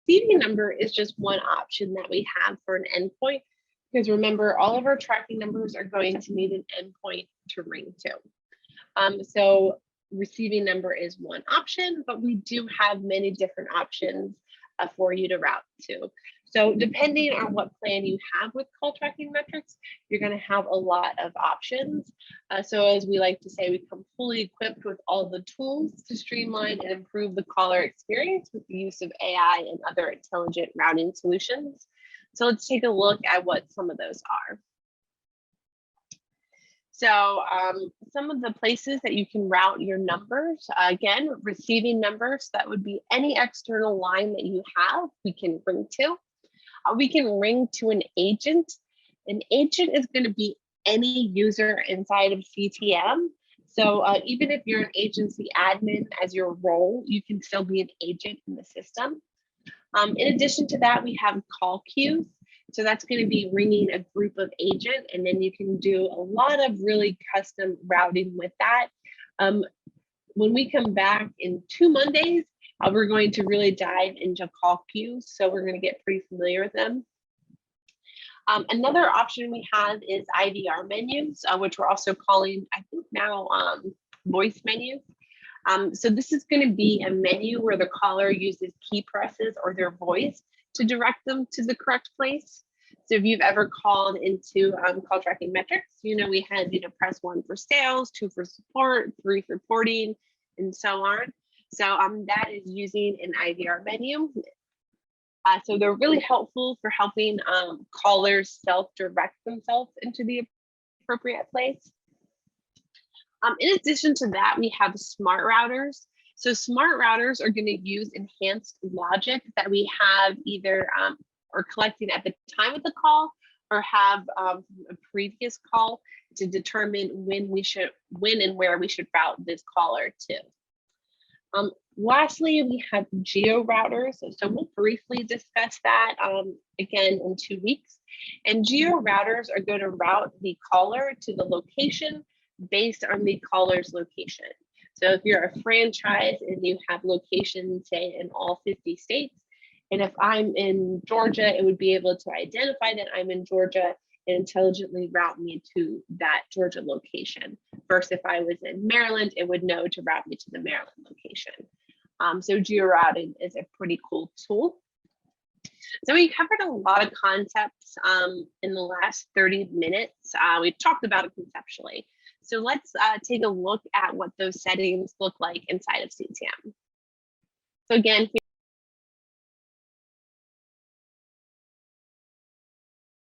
receiving number is just one option that we have for an endpoint, because remember, all of our tracking numbers are going to need an endpoint to ring to. So receiving number is one option, but we do have many different options for you to route to. So depending on what plan you have with CallTrackingMetrics, you're going to have a lot of options. So as we like to say, we come fully equipped with all the tools to streamline and improve the caller experience with the use of AI and other intelligent routing solutions. So let's take a look at what some of those are. So some of the places that you can route your numbers, again, receiving numbers, that would be any external line that you have, we can ring to. We can ring to an agent. An agent is going to be any user inside of CTM. So even if you're an agency admin as your role, you can still be an agent in the system. In addition to that, we have call queues. So that's going to be ringing a group of agent, and then you can do a lot of really custom routing with that. When we come back in 2 Mondays, we're going to really dive into call queues. So we're going to get pretty familiar with them. Another option we have is IVR menus, which we're also calling, I think now, voice menus. So this is going to be a menu where the caller uses key presses or their voice to direct them to the correct place. So if you've ever called into CallTrackingMetrics, you know, we had, press 1 for sales, 2 for support, 3 for reporting, and so on. So that is using an IVR menu. So they're really helpful for helping callers self-direct themselves into the appropriate place. In addition to that, we have smart routers. So smart routers are going to use enhanced logic that we have either or collecting at the time of the call or have a previous call to determine when and where we should route this caller to. Lastly, we have geo routers. So we'll briefly discuss that again in 2 weeks. And geo routers are going to route the caller to the location based on the caller's location. So if you're a franchise and you have locations, say, in all 50 states, and if I'm in Georgia, it would be able to identify that I'm in Georgia and intelligently route me to that Georgia location. Versus if I was in Maryland, it would know to route me to the Maryland location. So geo-routing is a pretty cool tool. So we covered a lot of concepts in the last 30 minutes. We've talked about it conceptually. So let's take a look at what those settings look like inside of CTM. So again,